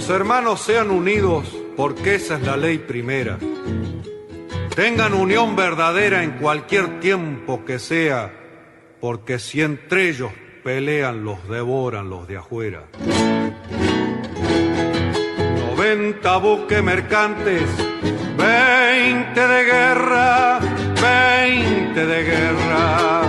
Los hermanos sean unidos porque esa es la ley primera. Tengan unión verdadera en cualquier tiempo que sea, porque si entre ellos pelean, los devoran los de afuera. 90 buques mercantes, 20 de guerra, 20 de guerra.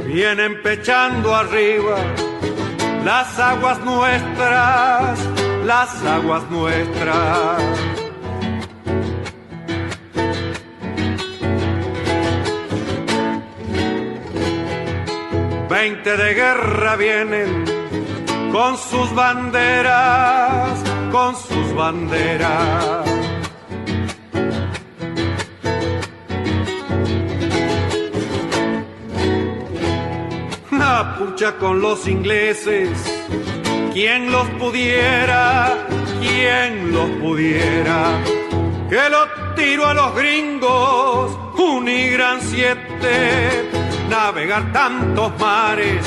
Vienen pechando arriba las aguas nuestras, las aguas nuestras. Veinte de guerra vienen con sus banderas, con sus banderas. Pucha con los ingleses, quien los pudiera, quien los pudiera, que lo tiro a los gringos, Unigran 7, navegar tantos mares,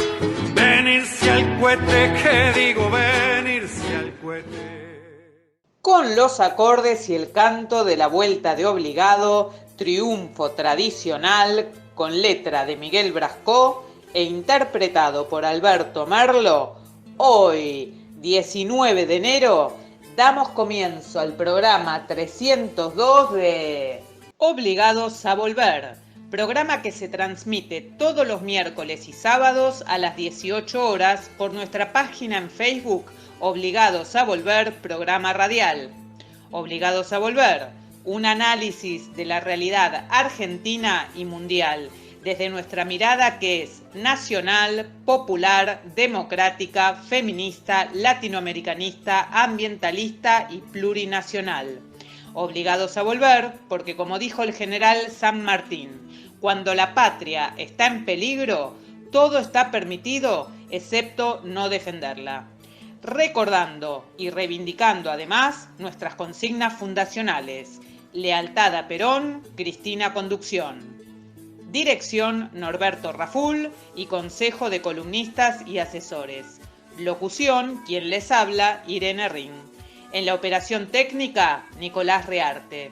venirse al cohete, que digo venirse al cohete. Con los acordes y el canto de la vuelta de obligado, triunfo tradicional, con letra de Miguel Brascó, e interpretado por Alberto Merlo, hoy, 19 de enero, damos comienzo al programa 302 de Obligados a Volver, programa que se transmite todos los miércoles y sábados a las 18 horas por nuestra página en Facebook, Obligados a Volver, programa radial. Obligados a Volver, un análisis de la realidad argentina y mundial, desde nuestra mirada que es nacional, popular, democrática, feminista, latinoamericanista, ambientalista y plurinacional. Obligados a volver, porque como dijo el general San Martín, cuando la patria está en peligro, todo está permitido excepto no defenderla. Recordando y reivindicando además nuestras consignas fundacionales: lealtad a Perón, Cristina Conducción. Dirección Norberto Raful y consejo de columnistas y asesores. Locución, quien les habla, Irene Ring. En la operación técnica, Nicolás Rearte.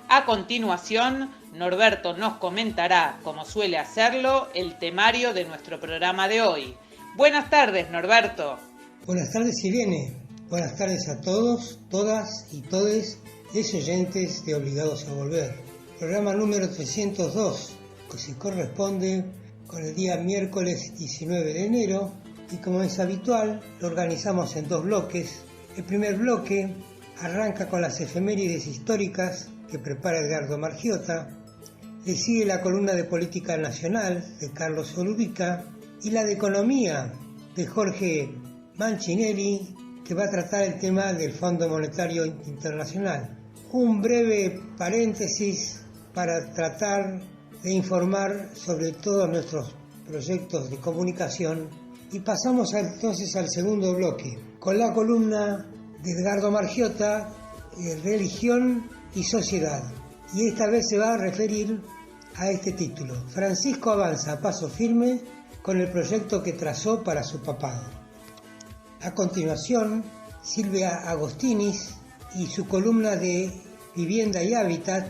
A continuación, Norberto nos comentará, como suele hacerlo, el temario de nuestro programa de hoy. Buenas tardes, Norberto. Buenas tardes, Irene. Buenas tardes a todos, todas y todes, oyentes de Obligados a Volver. Programa número 302. Que se corresponde con el día miércoles 19 de enero y como es habitual lo organizamos en dos bloques. El primer bloque arranca con las efemérides históricas que prepara Edgardo Margiota, le sigue la columna de Política Nacional de Carlos Orubica y la de Economía de Jorge Mancinelli, que va a tratar el tema del Fondo Monetario Internacional. Un breve paréntesis para tratar de informar sobre todos nuestros proyectos de comunicación y pasamos entonces al segundo bloque con la columna de Edgardo Margiota, Religión y Sociedad, y esta vez se va a referir a este título: Francisco avanza a paso firme con el proyecto que trazó para su papado. A continuación, Silvia Agostinis y su columna de Vivienda y Hábitat,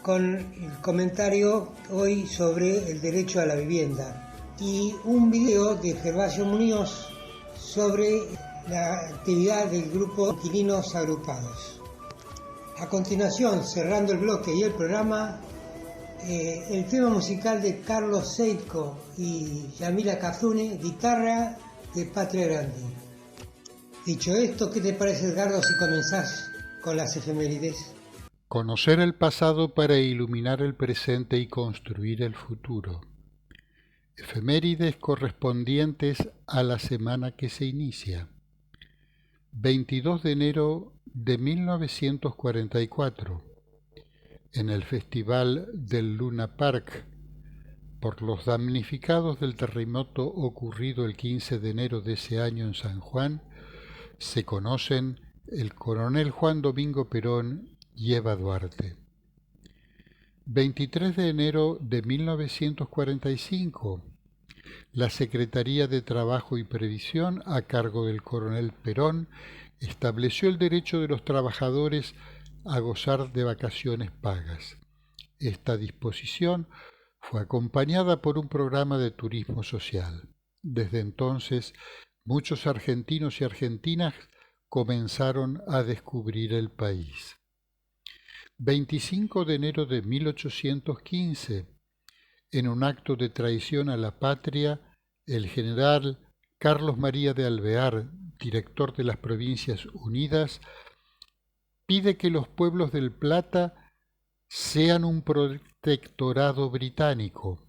con el comentario hoy sobre el derecho a la vivienda y un video de Gervasio Muñoz sobre la actividad del grupo Inquilinos Agrupados. A continuación, cerrando el bloque y el programa, el tema musical de Carlos Seitco y Yamila Cafrune, guitarra de Patria Grande. Dicho esto, ¿qué te parece, Edgardo, si comenzás con las efemérides? Conocer el pasado para iluminar el presente y construir el futuro. Efemérides correspondientes a la semana que se inicia. 22 de enero de 1944. En el Festival del Luna Park, por los damnificados del terremoto ocurrido el 15 de enero de ese año en San Juan, se conocen el coronel Juan Domingo Perón y Eva Duarte. 23 de enero de 1945. La Secretaría de Trabajo y Previsión, a cargo del coronel Perón, estableció el derecho de los trabajadores a gozar de vacaciones pagas. Esta disposición fue acompañada por un programa de turismo social. Desde entonces, muchos argentinos y argentinas comenzaron a descubrir el país. 25 de enero de 1815, en un acto de traición a la patria, el general Carlos María de Alvear, director de las Provincias Unidas, pide que los pueblos del Plata sean un protectorado británico.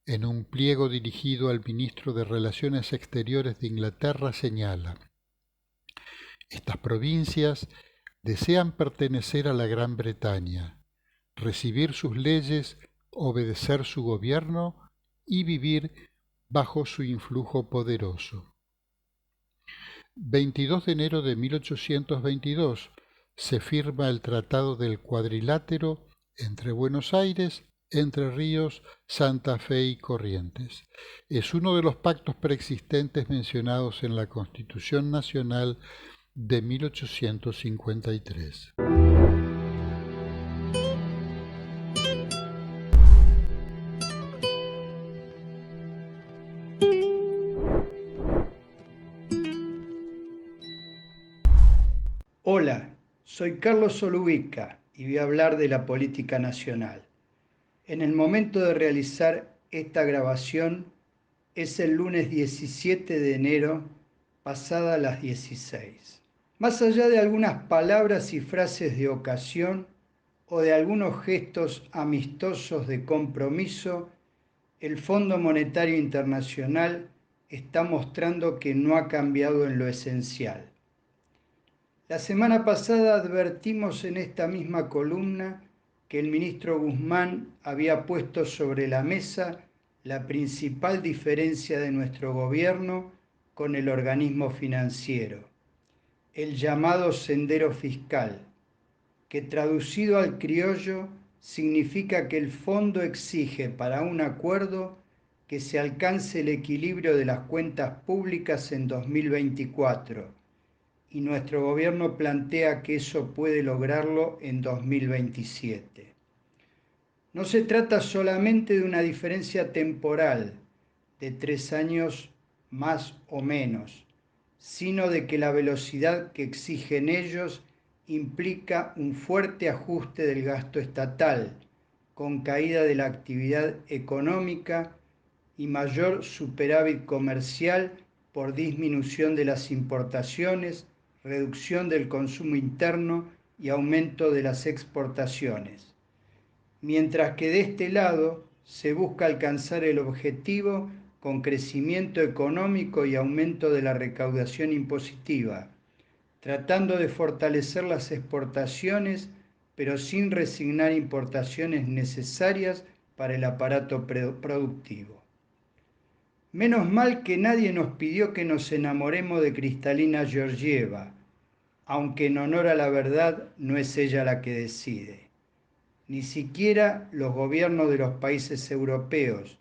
En un pliego dirigido al ministro de Relaciones Exteriores de Inglaterra señala: estas provincias desean pertenecer a la Gran Bretaña, recibir sus leyes, obedecer su gobierno y vivir bajo su influjo poderoso. 22 de enero de 1822 se firma el Tratado del Cuadrilátero entre Buenos Aires, Entre Ríos, Santa Fe y Corrientes. Es uno de los pactos preexistentes mencionados en la Constitución Nacional de 1853. Hola, soy Carlos Solubica y voy a hablar de la política nacional. En el momento de realizar esta grabación es el lunes 17 de enero, pasadas las 16. Más allá de algunas palabras y frases de ocasión o de algunos gestos amistosos de compromiso, el Fondo Monetario Internacional está mostrando que no ha cambiado en lo esencial. La semana pasada advertimos en esta misma columna que el ministro Guzmán había puesto sobre la mesa la principal diferencia de nuestro gobierno con el organismo financiero, el llamado sendero fiscal, que traducido al criollo significa que el fondo exige para un acuerdo que se alcance el equilibrio de las cuentas públicas en 2024, y nuestro gobierno plantea que eso puede lograrlo en 2027. No se trata solamente de una diferencia temporal de 3 años más o menos, sino de que la velocidad que exigen ellos implica un fuerte ajuste del gasto estatal, con caída de la actividad económica y mayor superávit comercial por disminución de las importaciones, reducción del consumo interno y aumento de las exportaciones. Mientras que de este lado se busca alcanzar el objetivo con crecimiento económico y aumento de la recaudación impositiva, tratando de fortalecer las exportaciones, pero sin resignar importaciones necesarias para el aparato productivo. Menos mal que nadie nos pidió que nos enamoremos de Kristalina Georgieva, aunque en honor a la verdad no es ella la que decide. Ni siquiera los gobiernos de los países europeos,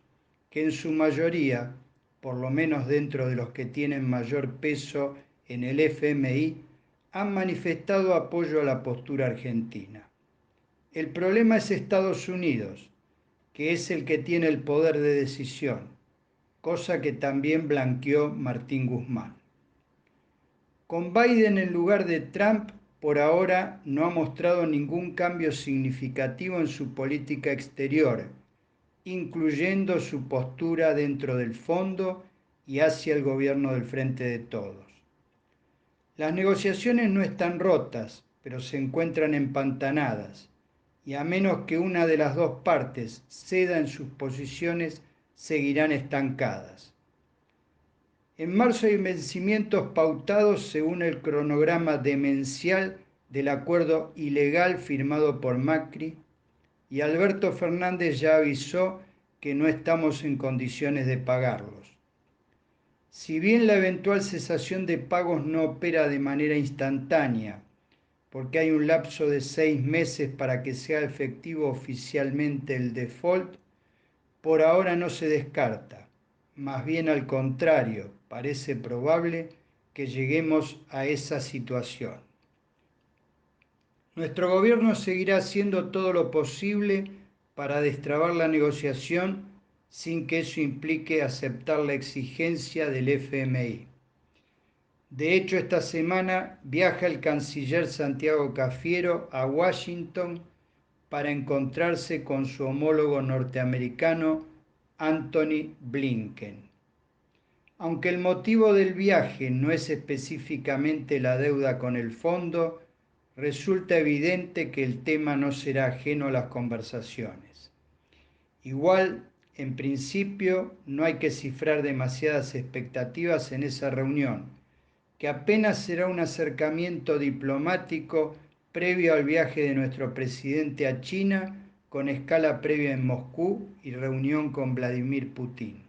que en su mayoría, por lo menos dentro de los que tienen mayor peso en el FMI, han manifestado apoyo a la postura argentina. El problema es Estados Unidos, que es el que tiene el poder de decisión, cosa que también blanqueó Martín Guzmán. Con Biden en lugar de Trump, por ahora no ha mostrado ningún cambio significativo en su política exterior, incluyendo su postura dentro del fondo y hacia el gobierno del Frente de Todos. Las negociaciones no están rotas, pero se encuentran empantanadas, y a menos que una de las dos partes ceda en sus posiciones, seguirán estancadas. En marzo hay vencimientos pautados según el cronograma demencial del acuerdo ilegal firmado por Macri, y Alberto Fernández ya avisó que no estamos en condiciones de pagarlos. Si bien la eventual cesación de pagos no opera de manera instantánea, porque hay un lapso de 6 meses para que sea efectivo oficialmente el default, por ahora no se descarta. Más bien al contrario, parece probable que lleguemos a esa situación. Nuestro gobierno seguirá haciendo todo lo posible para destrabar la negociación sin que eso implique aceptar la exigencia del FMI. De hecho, esta semana viaja el canciller Santiago Cafiero a Washington para encontrarse con su homólogo norteamericano Antony Blinken. Aunque el motivo del viaje no es específicamente la deuda con el fondo, resulta evidente que el tema no será ajeno a las conversaciones. Igual, en principio, no hay que cifrar demasiadas expectativas en esa reunión, que apenas será un acercamiento diplomático previo al viaje de nuestro presidente a China, con escala previa en Moscú y reunión con Vladimir Putin.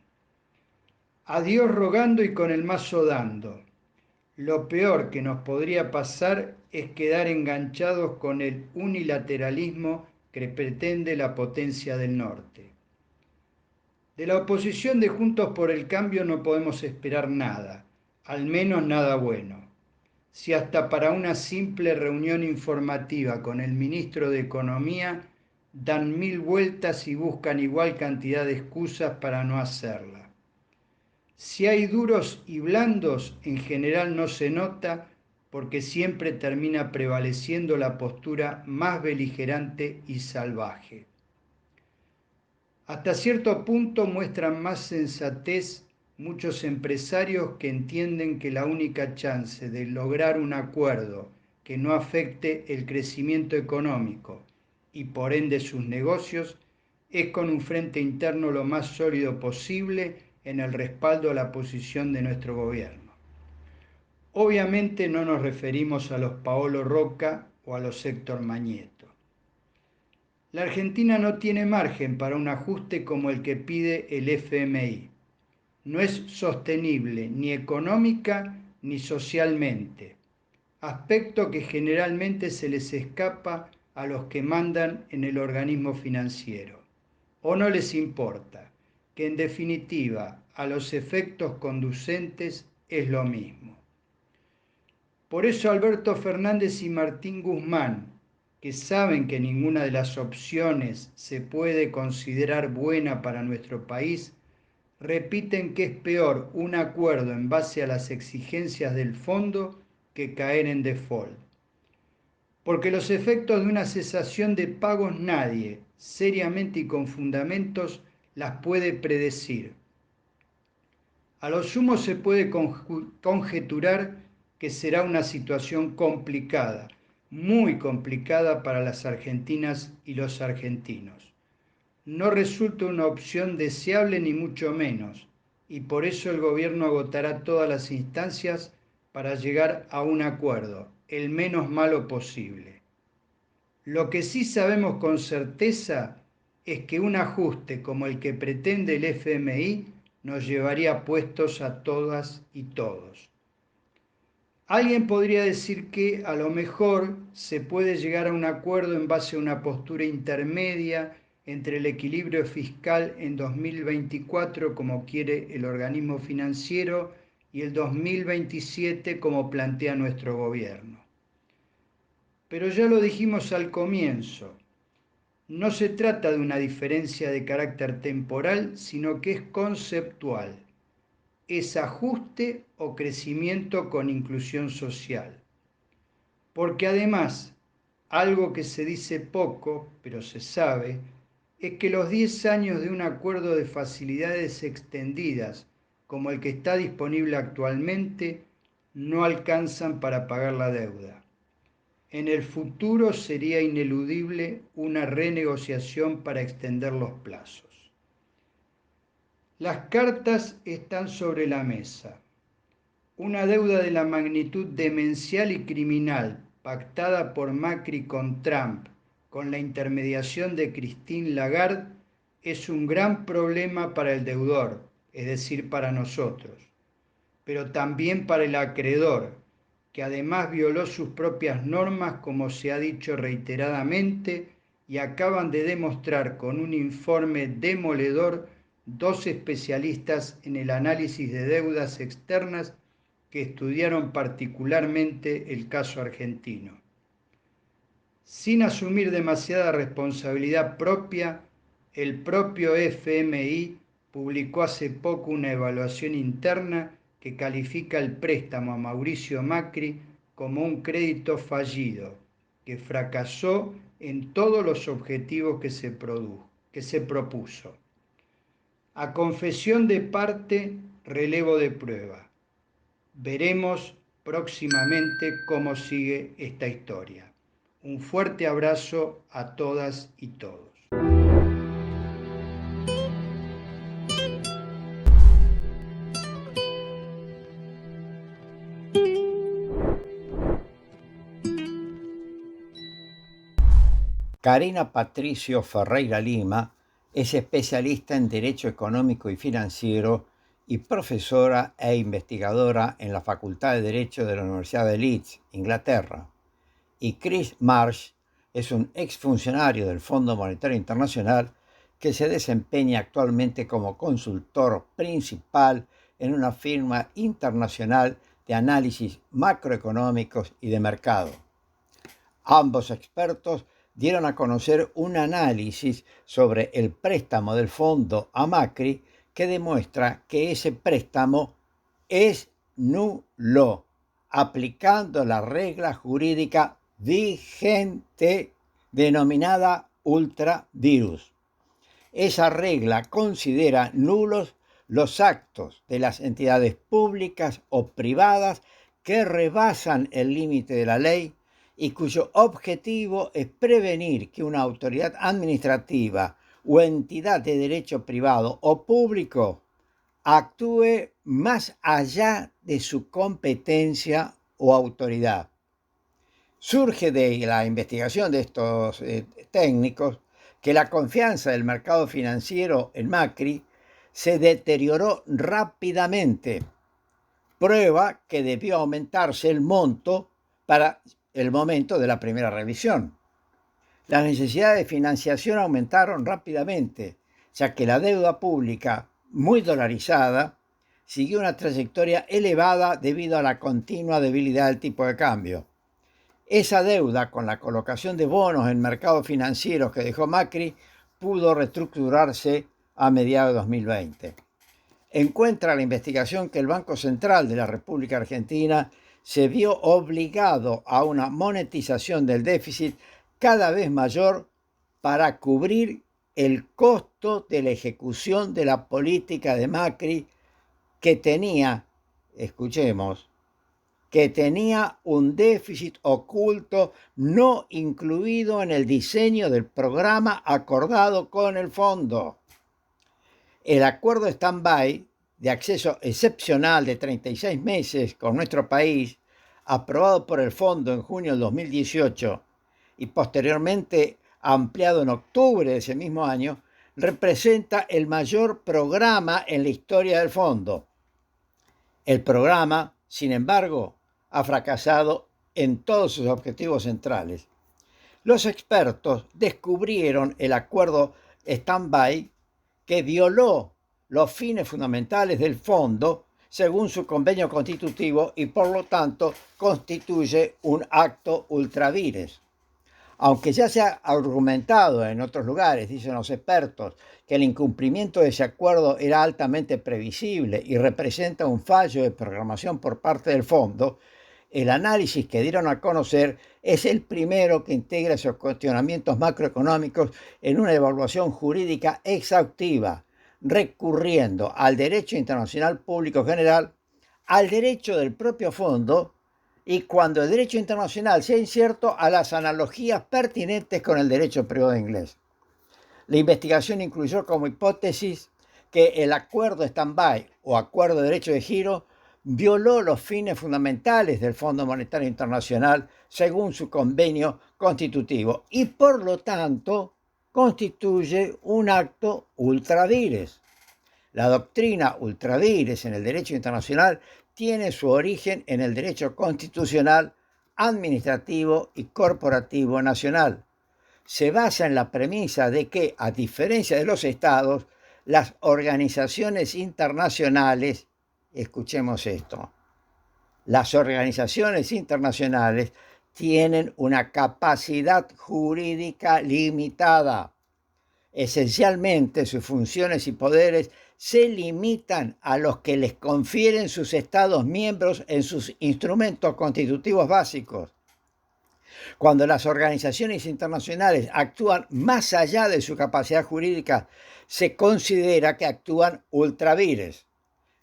A Dios rogando y con el mazo dando. Lo peor que nos podría pasar es quedar enganchados con el unilateralismo que pretende la potencia del norte. De la oposición de Juntos por el Cambio no podemos esperar nada, al menos nada bueno. Si hasta para una simple reunión informativa con el ministro de Economía dan 1000 vueltas y buscan igual cantidad de excusas para no hacerla. Si hay duros y blandos, en general no se nota porque siempre termina prevaleciendo la postura más beligerante y salvaje. Hasta cierto punto muestran más sensatez muchos empresarios que entienden que la única chance de lograr un acuerdo que no afecte el crecimiento económico y por ende sus negocios es con un frente interno lo más sólido posible en el respaldo a la posición de nuestro gobierno. Obviamente no nos referimos a los Paolo Rocca o a los Héctor Mañeto. La Argentina no tiene margen para un ajuste como el que pide el FMI. No es sostenible ni económica ni socialmente, aspecto que generalmente se les escapa a los que mandan en el organismo financiero. O no les importa, que en definitiva a los efectos conducentes es lo mismo. Por eso Alberto Fernández y Martín Guzmán, que saben que ninguna de las opciones se puede considerar buena para nuestro país, repiten que es peor un acuerdo en base a las exigencias del fondo que caer en default. Porque los efectos de una cesación de pagos nadie, seriamente y con fundamentos, las puede predecir. A lo sumo se puede conjeturar que será una situación complicada, muy complicada para las argentinas y los argentinos. No resulta una opción deseable ni mucho menos, y por eso el gobierno agotará todas las instancias para llegar a un acuerdo, el menos malo posible. Lo que sí sabemos con certeza es que un ajuste como el que pretende el FMI nos llevaría puestos a todas y todos. Alguien podría decir que a lo mejor se puede llegar a un acuerdo en base a una postura intermedia entre el equilibrio fiscal en 2024 como quiere el organismo financiero y el 2027 como plantea nuestro gobierno. Pero ya lo dijimos al comienzo, no se trata de una diferencia de carácter temporal, sino que es conceptual. Es ajuste o crecimiento con inclusión social. Porque además, algo que se dice poco, pero se sabe, es que los 10 años de un acuerdo de facilidades extendidas, como el que está disponible actualmente, no alcanzan para pagar la deuda. En el futuro sería ineludible una renegociación para extender los plazos. Las cartas están sobre la mesa. Una deuda de la magnitud demencial y criminal, pactada por Macri con Trump, con la intermediación de Christine Lagarde, es un gran problema para el deudor, es decir, para nosotros, pero también para el acreedor, que además violó sus propias normas, como se ha dicho reiteradamente, y acaban de demostrar con un informe demoledor dos especialistas en el análisis de deudas externas que estudiaron particularmente el caso argentino. Sin asumir demasiada responsabilidad propia, el propio FMI publicó hace poco una evaluación interna que califica el préstamo a Mauricio Macri como un crédito fallido, que fracasó en todos los objetivos que se propuso. A confesión de parte, relevo de prueba. Veremos próximamente cómo sigue esta historia. Un fuerte abrazo a todas y todos. Karina Patricio Ferreira Lima es especialista en Derecho Económico y Financiero y profesora e investigadora en la Facultad de Derecho de la Universidad de Leeds, Inglaterra. Y Chris Marsh es un exfuncionario del Fondo Monetario Internacional que se desempeña actualmente como consultor principal en una firma internacional de análisis macroeconómicos y de mercado. Ambos expertos dieron a conocer un análisis sobre el préstamo del fondo a Macri que demuestra que ese préstamo es nulo, aplicando la regla jurídica vigente denominada ultravirus. Esa regla considera nulos los actos de las entidades públicas o privadas que rebasan el límite de la ley y cuyo objetivo es prevenir que una autoridad administrativa o entidad de derecho privado o público actúe más allá de su competencia o autoridad. Surge de la investigación de estos técnicos que la confianza del mercado financiero en Macri se deterioró rápidamente, prueba que debió aumentarse el monto para el momento de la primera revisión. Las necesidades de financiación aumentaron rápidamente, ya que la deuda pública, muy dolarizada, siguió una trayectoria elevada debido a la continua debilidad del tipo de cambio. Esa deuda, con la colocación de bonos en mercados financieros que dejó Macri, pudo reestructurarse a mediados de 2020. Encuentra la investigación que el Banco Central de la República Argentina se vio obligado a una monetización del déficit cada vez mayor para cubrir el costo de la ejecución de la política de Macri que tenía, escuchemos, que tenía un déficit oculto no incluido en el diseño del programa acordado con el fondo. El acuerdo stand-by de acceso excepcional de 36 meses con nuestro país, aprobado por el fondo en junio del 2018 y posteriormente ampliado en octubre de ese mismo año, representa el mayor programa en la historia del fondo. El programa, sin embargo, ha fracasado en todos sus objetivos centrales. Los expertos descubrieron el acuerdo stand-by que violó los fines fundamentales del fondo según su convenio constitutivo y por lo tanto constituye un acto ultravires. Aunque ya se ha argumentado en otros lugares, dicen los expertos, que el incumplimiento de ese acuerdo era altamente previsible y representa un fallo de programación por parte del fondo, el análisis que dieron a conocer es el primero que integra esos cuestionamientos macroeconómicos en una evaluación jurídica exhaustiva, recurriendo al derecho internacional público general, al derecho del propio fondo y, cuando el derecho internacional sea incierto, a las analogías pertinentes con el derecho privado inglés. La investigación incluyó como hipótesis que el acuerdo stand-by o acuerdo de derecho de giro violó los fines fundamentales del Fondo Monetario Internacional según su convenio constitutivo y por lo tanto constituye un acto ultravires. La doctrina ultravires en el derecho internacional tiene su origen en el derecho constitucional, administrativo y corporativo nacional. Se basa en la premisa de que, a diferencia de los estados, las organizaciones internacionales, escuchemos esto, las organizaciones internacionales tienen una capacidad jurídica limitada. Esencialmente, sus funciones y poderes se limitan a los que les confieren sus estados miembros en sus instrumentos constitutivos básicos. Cuando las organizaciones internacionales actúan más allá de su capacidad jurídica, se considera que actúan ultra vires.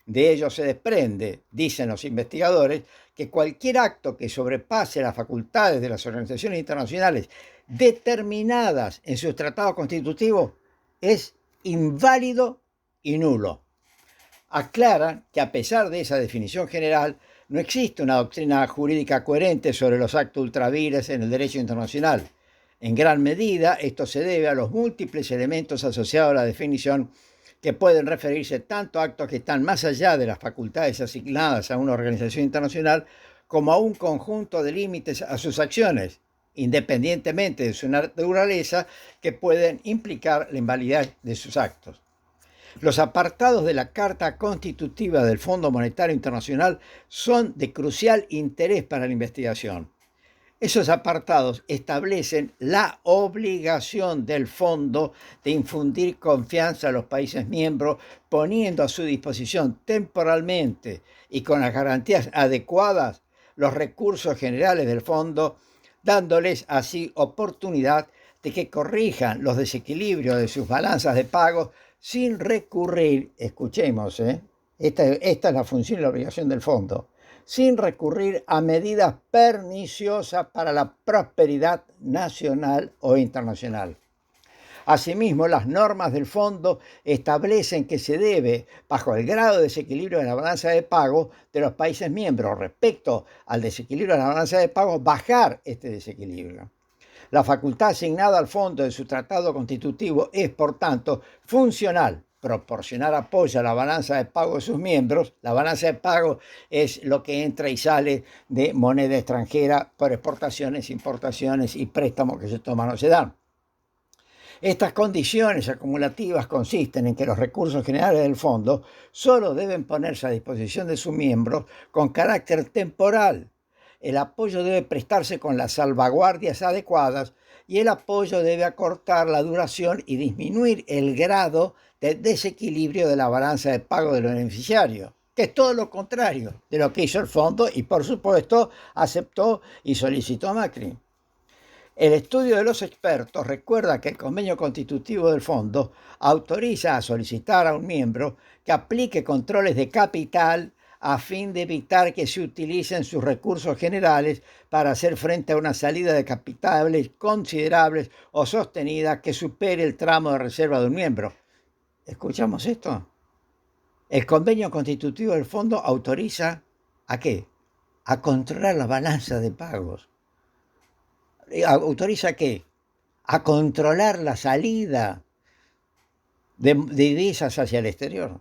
De ello se desprende, dicen los investigadores, que cualquier acto que sobrepase las facultades de las organizaciones internacionales determinadas en sus tratados constitutivos es inválido y nulo. Aclaran que, a pesar de esa definición general, no existe una doctrina jurídica coherente sobre los actos ultravires en el derecho internacional. En gran medida, esto se debe a los múltiples elementos asociados a la definición, que pueden referirse tanto a actos que están más allá de las facultades asignadas a una organización internacional, como a un conjunto de límites a sus acciones, independientemente de su naturaleza, que pueden implicar la invalidez de sus actos. Los apartados de la Carta Constitutiva del Fondo Monetario Internacional son de crucial interés para la investigación. Esos apartados establecen la obligación del fondo de infundir confianza a los países miembros, poniendo a su disposición temporalmente y con las garantías adecuadas los recursos generales del fondo, dándoles así oportunidad de que corrijan los desequilibrios de sus balanzas de pagos sin recurrir, escuchemos, esta es la función y la obligación del fondo, sin recurrir a medidas perniciosas para la prosperidad nacional o internacional. Asimismo, las normas del fondo establecen que se debe, bajo el grado de desequilibrio de la balanza de pago de los países miembros respecto al desequilibrio de la balanza de pago, bajar este desequilibrio. La facultad asignada al fondo de su tratado constitutivo es, por tanto, funcional. Proporcionar apoyo a la balanza de pago de sus miembros. La balanza de pago es lo que entra y sale de moneda extranjera por exportaciones, importaciones y préstamos que se toman o se dan. Estas condiciones acumulativas consisten en que los recursos generales del fondo solo deben ponerse a disposición de sus miembros con carácter temporal. El apoyo debe prestarse con las salvaguardias adecuadas y el apoyo debe acortar la duración y disminuir el grado de desequilibrio de la balanza de pago del beneficiario, que es todo lo contrario de lo que hizo el fondo y, por supuesto, aceptó y solicitó Macri. El estudio de los expertos recuerda que el convenio constitutivo del fondo autoriza a solicitar a un miembro que aplique controles de capital a fin de evitar que se utilicen sus recursos generales para hacer frente a una salida de capitales considerables o sostenida que supere el tramo de reserva de un miembro. ¿Escuchamos esto? El convenio constitutivo del fondo autoriza ¿a qué? A controlar la balanza de pagos. ¿Autoriza qué? A controlar la salida de divisas hacia el exterior.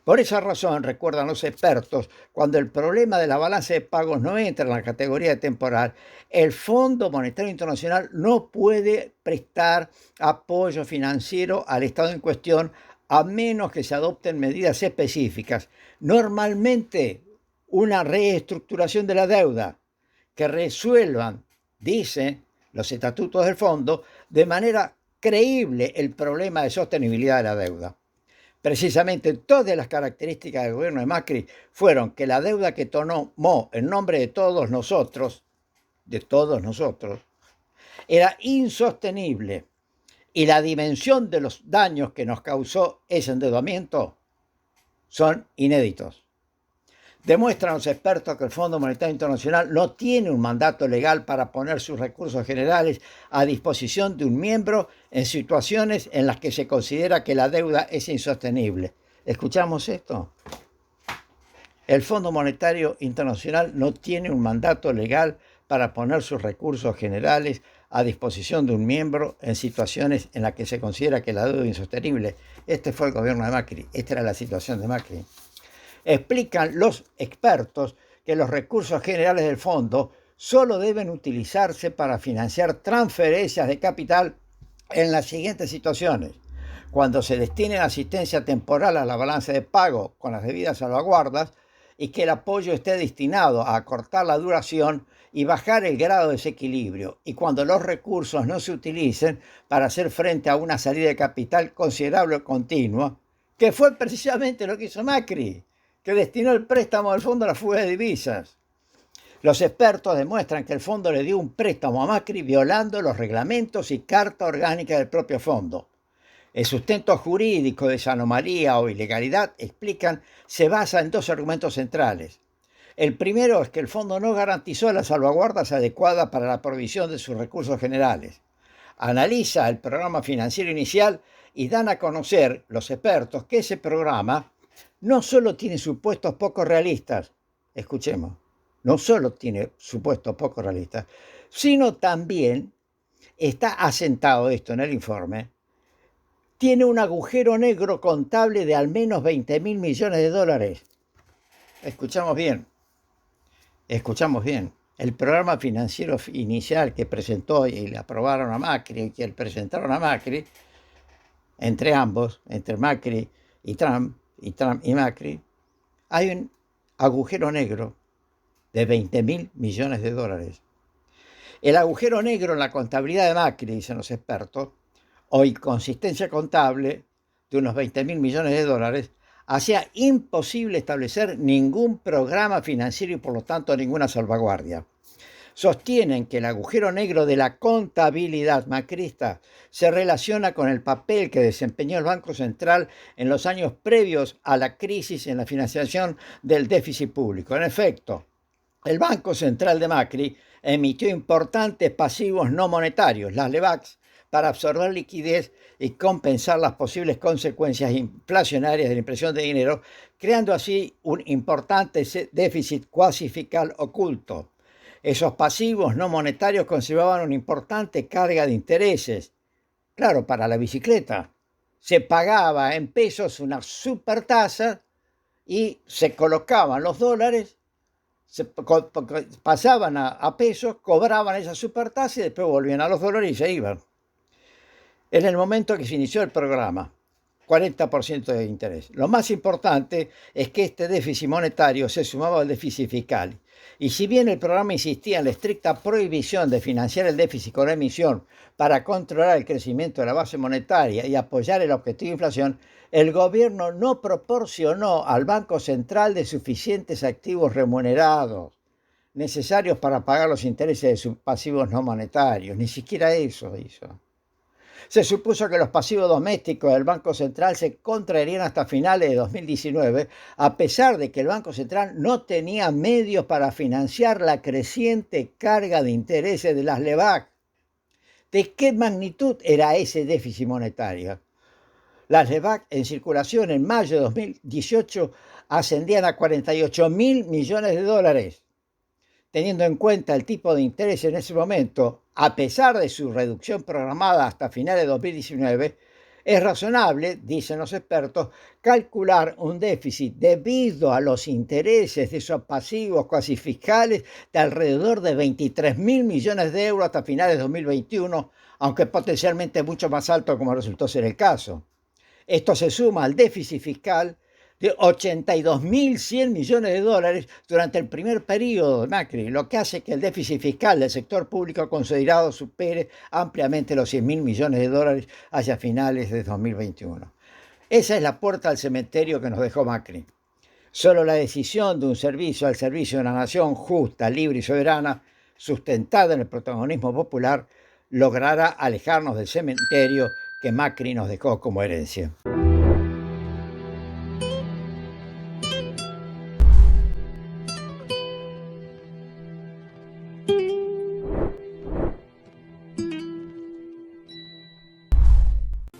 Por esa razón, recuerdan los expertos, cuando el problema de la balanza de pagos no entra en la categoría de temporal, el Fondo Monetario Internacional no puede prestar apoyo financiero al Estado en cuestión a menos que se adopten medidas específicas, normalmente una reestructuración de la deuda, que resuelvan, dicen los estatutos del fondo, de manera creíble el problema de sostenibilidad de la deuda. Precisamente todas las características del gobierno de Macri fueron que la deuda que tomó en nombre de todos nosotros, era insostenible y la dimensión de los daños que nos causó ese endeudamiento son inéditos. Demuestran los expertos que el Fondo Monetario Internacional no tiene un mandato legal para poner sus recursos generales a disposición de un miembro en situaciones en las que se considera que la deuda es insostenible. ¿Escuchamos esto? El Fondo Monetario Internacional no tiene un mandato legal para poner sus recursos generales a disposición de un miembro en situaciones en las que se considera que la deuda es insostenible. Este fue el gobierno de Macri, esta era la situación de Macri. Explican los expertos que los recursos generales del fondo solo deben utilizarse para financiar transferencias de capital en las siguientes situaciones: cuando se destine asistencia temporal a la balanza de pago con las debidas salvaguardas y que el apoyo esté destinado a acortar la duración y bajar el grado de desequilibrio, y cuando los recursos no se utilicen para hacer frente a una salida de capital considerable o continua, que fue precisamente lo que hizo Macri, que destinó el préstamo del fondo a la fuga de divisas. Los expertos demuestran que el fondo le dio un préstamo a Macri violando los reglamentos y carta orgánica del propio fondo. El sustento jurídico de esa anomalía o ilegalidad, explican, se basa en dos argumentos centrales. El primero es que el fondo no garantizó las salvaguardas adecuadas para la provisión de sus recursos generales. Analiza el programa financiero inicial y dan a conocer los expertos que ese programa no solo tiene supuestos poco realistas, escuchemos, no solo tiene supuestos poco realistas, sino también está asentado esto en el informe, tiene un agujero negro contable de al menos 20.000 millones de dólares. Escuchamos bien. El programa financiero inicial que presentó y le aprobaron a Macri, que presentaron a Macri, entre ambos, entre Macri y Trump y Macri, hay un agujero negro de 20.000 millones de dólares. El agujero negro en la contabilidad de Macri, dicen los expertos, o inconsistencia contable de unos 20.000 millones de dólares, hacía imposible establecer ningún programa financiero y por lo tanto ninguna salvaguardia. Sostienen que el agujero negro de la contabilidad macrista se relaciona con el papel que desempeñó el Banco Central en los años previos a la crisis en la financiación del déficit público. En efecto, el Banco Central de Macri emitió importantes pasivos no monetarios, las LEBACs, para absorber liquidez y compensar las posibles consecuencias inflacionarias de la impresión de dinero, creando así un importante déficit cuasi fiscal oculto. Esos pasivos no monetarios conservaban una importante carga de intereses. Claro, para la bicicleta. Se pagaba en pesos una supertasa y se colocaban los dólares, pasaban a pesos, cobraban esa supertasa y después volvían a los dólares y se iban. En el momento que se inició el programa, 40% de interés. Lo más importante es que este déficit monetario se sumaba al déficit fiscal. Y si bien el programa insistía en la estricta prohibición de financiar el déficit con emisión para controlar el crecimiento de la base monetaria y apoyar el objetivo de inflación, el gobierno no proporcionó al Banco Central de suficientes activos remunerados necesarios para pagar los intereses de sus pasivos no monetarios. Ni siquiera eso hizo. Se supuso que los pasivos domésticos del Banco Central se contraerían hasta finales de 2019, a pesar de que el Banco Central no tenía medios para financiar la creciente carga de intereses de las LEBAC. ¿De qué magnitud era ese déficit monetario? Las LEBAC en circulación en mayo de 2018 ascendían a 48.000 millones de dólares. Teniendo en cuenta el tipo de interés en ese momento, a pesar de su reducción programada hasta finales de 2019, es razonable, dicen los expertos, calcular un déficit debido a los intereses de esos pasivos cuasi fiscales de alrededor de 23.000 millones de euros hasta finales de 2021, aunque potencialmente mucho más alto como resultó ser el caso. Esto se suma al déficit fiscal de 82.100 millones de dólares durante el primer periodo de Macri, lo que hace que el déficit fiscal del sector público considerado supere ampliamente los 100.000 millones de dólares hacia finales de 2021. Esa es la puerta al cementerio que nos dejó Macri. Solo la decisión de un servicio al servicio de una nación justa, libre y soberana, sustentada en el protagonismo popular, logrará alejarnos del cementerio que Macri nos dejó como herencia.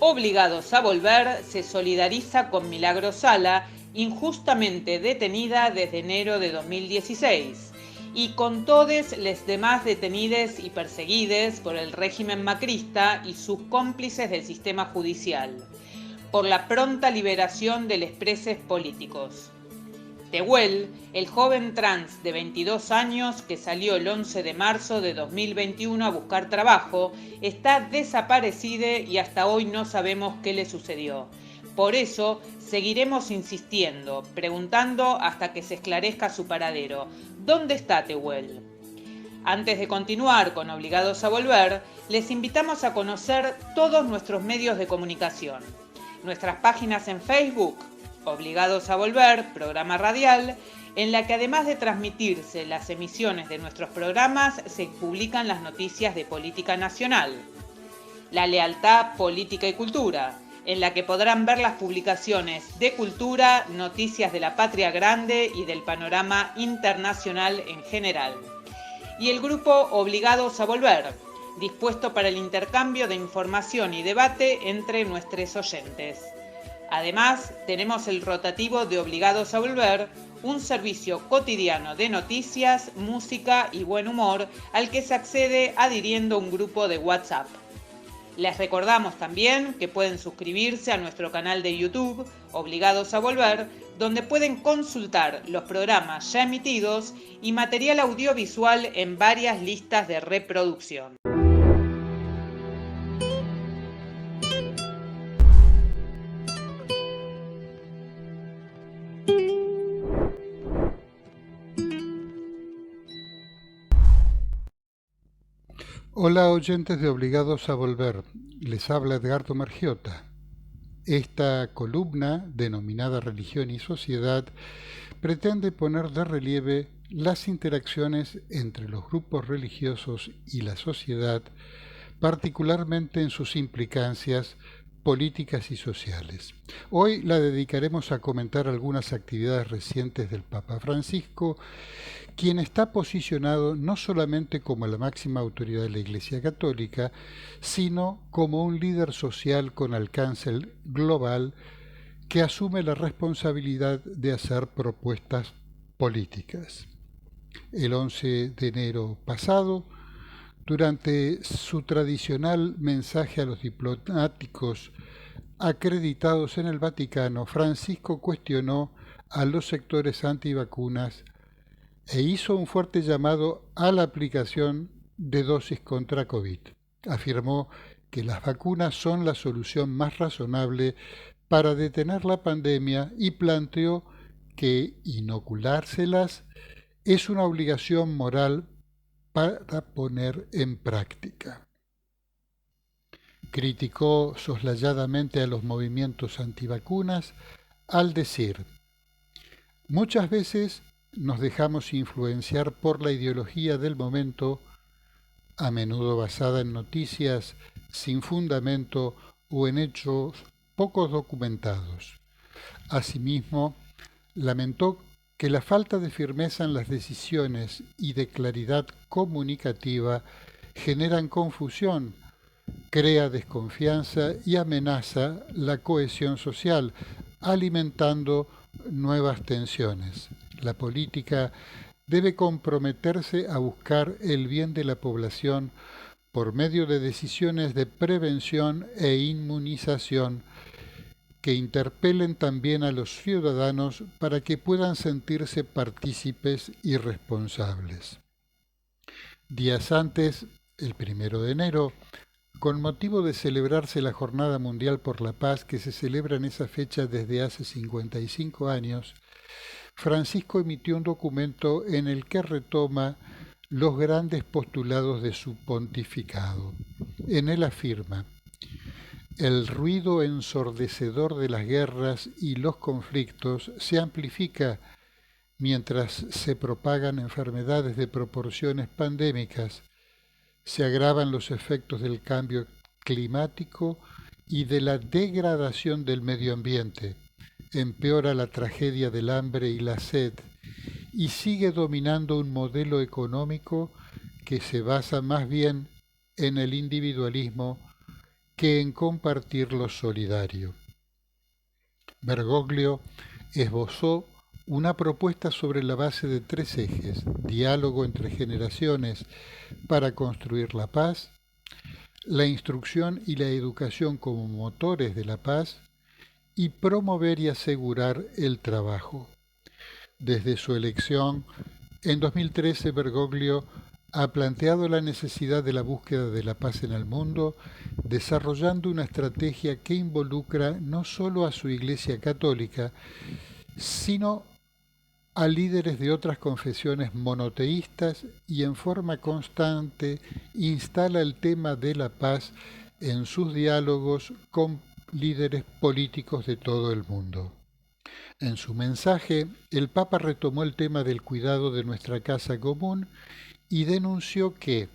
Obligados a volver se solidariza con Milagro Sala, injustamente detenida desde enero de 2016, y con todos los demás detenidos y perseguidos por el régimen macrista y sus cómplices del sistema judicial, por la pronta liberación de los presos políticos. Tehuel, el joven trans de 22 años que salió el 11 de marzo de 2021 a buscar trabajo, está desaparecido y hasta hoy no sabemos qué le sucedió. Por eso, seguiremos insistiendo, preguntando hasta que se esclarezca su paradero. ¿Dónde está Tehuel? Antes de continuar con Obligados a Volver, les invitamos a conocer todos nuestros medios de comunicación. Nuestras páginas en Facebook, Obligados a Volver, programa radial, en la que además de transmitirse las emisiones de nuestros programas, se publican las noticias de política nacional. La Lealtad, Política y Cultura, en la que podrán ver las publicaciones de cultura, noticias de la patria grande y del panorama internacional en general. Y el grupo Obligados a Volver, dispuesto para el intercambio de información y debate entre nuestros oyentes. Además, tenemos el rotativo de Obligados a Volver, un servicio cotidiano de noticias, música y buen humor al que se accede adhiriendo a un grupo de WhatsApp. Les recordamos también que pueden suscribirse a nuestro canal de YouTube, Obligados a Volver, donde pueden consultar los programas ya emitidos y material audiovisual en varias listas de reproducción. Hola oyentes de Obligados a Volver, les habla Edgardo Margiota. Esta columna, denominada Religión y Sociedad, pretende poner de relieve las interacciones entre los grupos religiosos y la sociedad, particularmente en sus implicancias políticas y sociales. Hoy la dedicaremos a comentar algunas actividades recientes del Papa Francisco, quien está posicionado no solamente como la máxima autoridad de la Iglesia Católica, sino como un líder social con alcance global que asume la responsabilidad de hacer propuestas políticas. El 11 de enero pasado, durante su tradicional mensaje a los diplomáticos acreditados en el Vaticano, Francisco cuestionó a los sectores antivacunas e hizo un fuerte llamado a la aplicación de dosis contra COVID. Afirmó que las vacunas son la solución más razonable para detener la pandemia y planteó que inoculárselas es una obligación moral para poner en práctica. Criticó soslayadamente a los movimientos antivacunas al decir: muchas veces nos dejamos influenciar por la ideología del momento, a menudo basada en noticias sin fundamento o en hechos poco documentados. Asimismo, lamentó que la falta de firmeza en las decisiones y de claridad comunicativa generan confusión, crea desconfianza y amenaza la cohesión social, alimentando nuevas tensiones. La política debe comprometerse a buscar el bien de la población por medio de decisiones de prevención e inmunización que interpelen también a los ciudadanos para que puedan sentirse partícipes y responsables. Días antes, el 1 de enero, con motivo de celebrarse la Jornada Mundial por la Paz, que se celebra en esa fecha desde hace 55 años, Francisco emitió un documento en el que retoma los grandes postulados de su pontificado. En él afirma: el ruido ensordecedor de las guerras y los conflictos se amplifica mientras se propagan enfermedades de proporciones pandémicas, se agravan los efectos del cambio climático y de la degradación del medio ambiente, empeora la tragedia del hambre y la sed, y sigue dominando un modelo económico que se basa más bien en el individualismo que en compartir lo solidario. Bergoglio esbozó una propuesta sobre la base de 3 ejes: diálogo entre generaciones para construir la paz, la instrucción y la educación como motores de la paz, y promover y asegurar el trabajo. Desde su elección, en 2013 Bergoglio ha planteado la necesidad de la búsqueda de la paz en el mundo, desarrollando una estrategia que involucra no solo a su Iglesia católica, sino a líderes de otras confesiones monoteístas y en forma constante instala el tema de la paz en sus diálogos con líderes políticos de todo el mundo. En su mensaje, el Papa retomó el tema del cuidado de nuestra casa común y denunció que,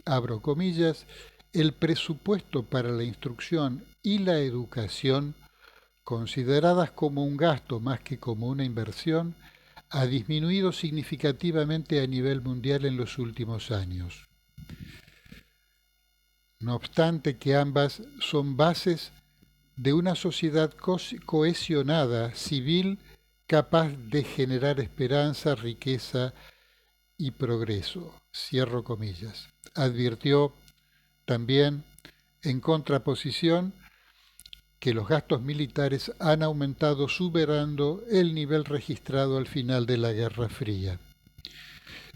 abro comillas, el presupuesto para la instrucción y la educación, consideradas como un gasto más que como una inversión, ha disminuido significativamente a nivel mundial en los últimos años. No obstante que ambas son bases de una sociedad cohesionada, civil, capaz de generar esperanza, riqueza y progreso. Cierro comillas. Advirtió también, en contraposición, que los gastos militares han aumentado superando el nivel registrado al final de la Guerra Fría.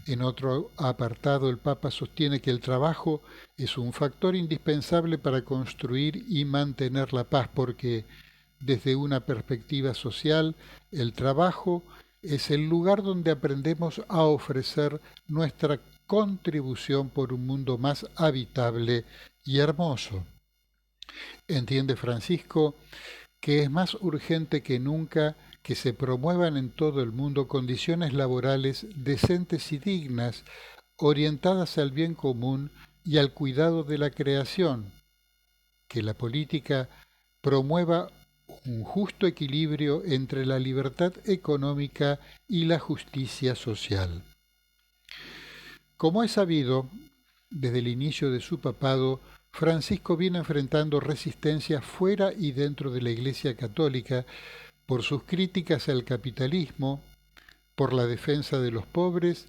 En otro apartado, el Papa sostiene que el trabajo es un factor indispensable para construir y mantener la paz, porque desde una perspectiva social, el trabajo es el lugar donde aprendemos a ofrecer nuestra contribución por un mundo más habitable y hermoso. Entiende Francisco que es más urgente que nunca que se promuevan en todo el mundo condiciones laborales decentes y dignas, orientadas al bien común y al cuidado de la creación, que la política promueva un justo equilibrio entre la libertad económica y la justicia social. Como es sabido, desde el inicio de su papado, Francisco viene enfrentando resistencia fuera y dentro de la Iglesia Católica por sus críticas al capitalismo, por la defensa de los pobres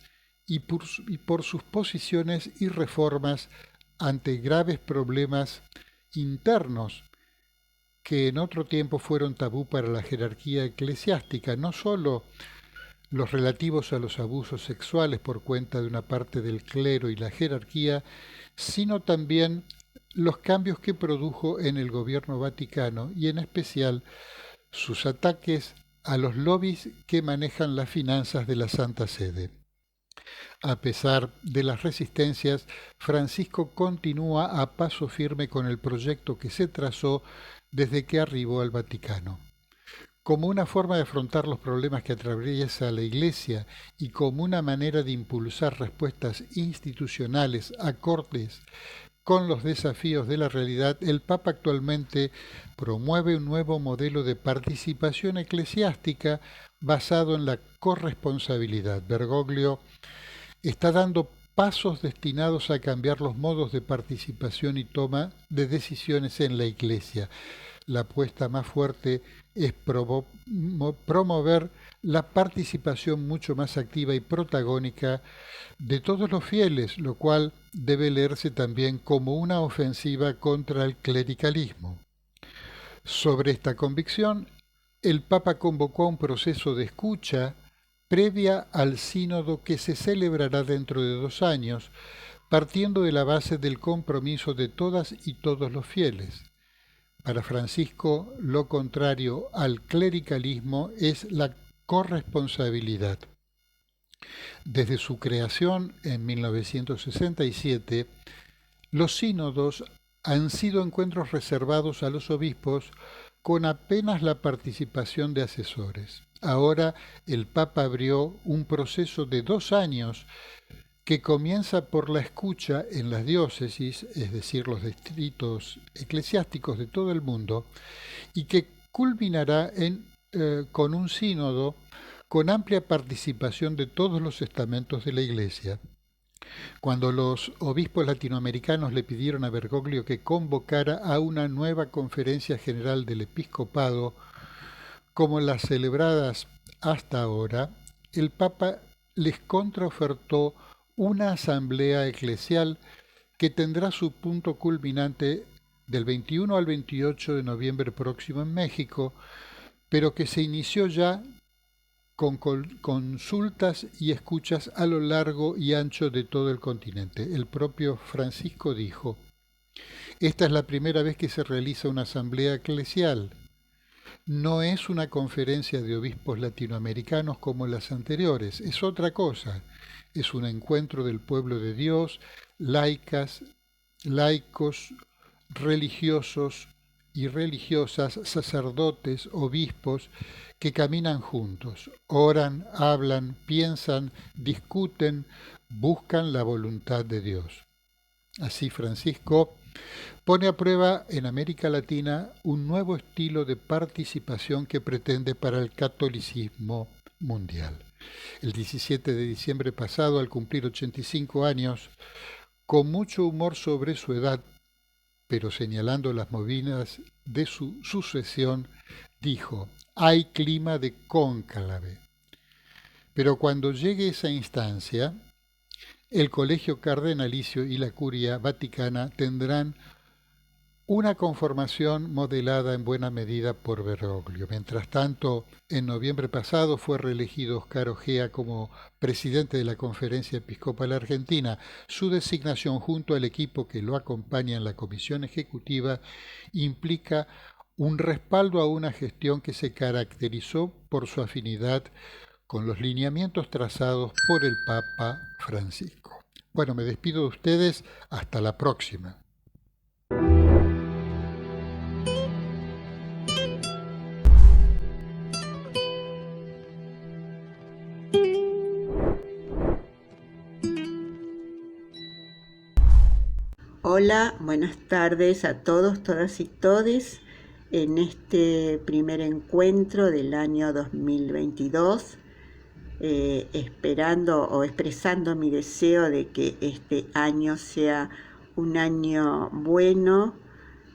y por sus posiciones y reformas ante graves problemas internos que en otro tiempo fueron tabú para la jerarquía eclesiástica, no solo los relativos a los abusos sexuales por cuenta de una parte del clero y la jerarquía, sino también los cambios que produjo en el gobierno vaticano y en especial sus ataques a los lobbies que manejan las finanzas de la Santa Sede. A pesar de las resistencias, Francisco continúa a paso firme con el proyecto que se trazó desde que arribó al Vaticano. Como una forma de afrontar los problemas que atraviesa la Iglesia y como una manera de impulsar respuestas institucionales acordes con los desafíos de la realidad, el Papa actualmente promueve un nuevo modelo de participación eclesiástica basado en la corresponsabilidad. Bergoglio está dando pasos destinados a cambiar los modos de participación y toma de decisiones en la Iglesia. La apuesta más fuerte es promover la participación mucho más activa y protagónica de todos los fieles, lo cual debe leerse también como una ofensiva contra el clericalismo. Sobre esta convicción, el Papa convocó a un proceso de escucha previa al sínodo que se celebrará dentro de 2 años, partiendo de la base del compromiso de todas y todos los fieles. Para Francisco, lo contrario al clericalismo es la corresponsabilidad. Desde su creación en 1967, los sínodos han sido encuentros reservados a los obispos con apenas la participación de asesores. Ahora el Papa abrió un proceso de 2 años que comienza por la escucha en las diócesis, es decir, los distritos eclesiásticos de todo el mundo, y que culminará con un sínodo con amplia participación de todos los estamentos de la Iglesia. Cuando los obispos latinoamericanos le pidieron a Bergoglio que convocara a una nueva conferencia general del episcopado, como las celebradas hasta ahora, el Papa les contraofertó una asamblea eclesial que tendrá su punto culminante del 21 al 28 de noviembre próximo en México, pero que se inició ya con consultas y escuchas a lo largo y ancho de todo el continente. El propio Francisco dijo: esta es la primera vez que se realiza una asamblea eclesial. No es una conferencia de obispos latinoamericanos como las anteriores, es otra cosa. Es un encuentro del pueblo de Dios, laicos, religiosos y religiosas, sacerdotes, obispos, que caminan juntos, oran, hablan, piensan, discuten, buscan la voluntad de Dios. Así Francisco pone a prueba en América Latina un nuevo estilo de participación que pretende para el catolicismo mundial. El 17 de diciembre pasado, al cumplir 85 años, con mucho humor sobre su edad, pero señalando las movidas de su sucesión, dijo: hay clima de cónclave. Pero cuando llegue esa instancia, el Colegio Cardenalicio y la Curia Vaticana tendrán una conformación modelada en buena medida por Bergoglio. Mientras tanto, en noviembre pasado fue reelegido Oscar Ojea como presidente de la Conferencia Episcopal Argentina. Su designación junto al equipo que lo acompaña en la comisión ejecutiva implica un respaldo a una gestión que se caracterizó por su afinidad con los lineamientos trazados por el Papa Francisco. Bueno, me despido de ustedes. Hasta la próxima. Hola, buenas tardes a todos, todas y todes en este primer encuentro del año 2022, esperando o expresando mi deseo de que este año sea un año bueno,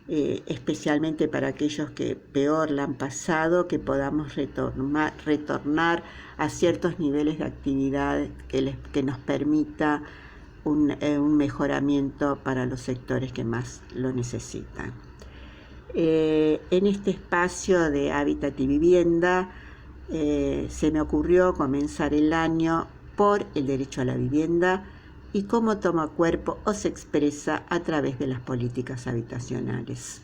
especialmente para aquellos que peor la han pasado, que podamos retornar a ciertos niveles de actividad que nos permita un mejoramiento para los sectores que más lo necesitan. En este espacio de hábitat y vivienda se me ocurrió comenzar el año por el derecho a la vivienda y cómo toma cuerpo o se expresa a través de las políticas habitacionales.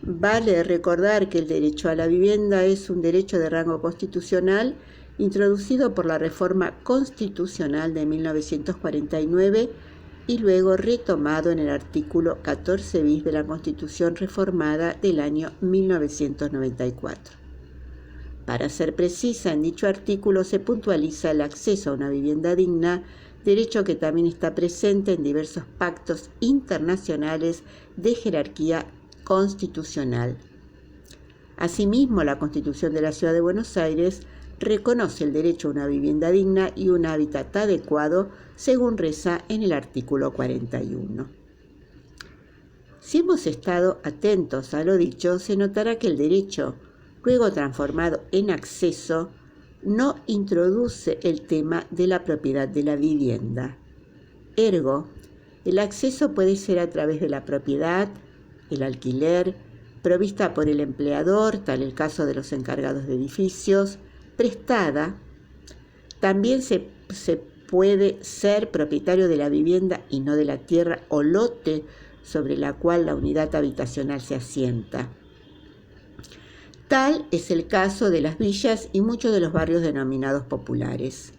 Vale recordar que el derecho a la vivienda es un derecho de rango constitucional introducido por la Reforma Constitucional de 1949 y luego retomado en el artículo 14 bis de la Constitución reformada del año 1994. Para ser precisa, en dicho artículo se puntualiza el acceso a una vivienda digna, derecho que también está presente en diversos pactos internacionales de jerarquía constitucional. Asimismo, la Constitución de la Ciudad de Buenos Aires reconoce el derecho a una vivienda digna y un hábitat adecuado, según reza en el artículo 41. Si hemos estado atentos a lo dicho, se notará que el derecho, luego transformado en acceso, no introduce el tema de la propiedad de la vivienda. Ergo, el acceso puede ser a través de la propiedad, el alquiler, provista por el empleador, tal el caso de los encargados de edificios, prestada. También se puede ser propietario de la vivienda y no de la tierra o lote sobre la cual la unidad habitacional se asienta. Tal es el caso de las villas y muchos de los barrios denominados populares.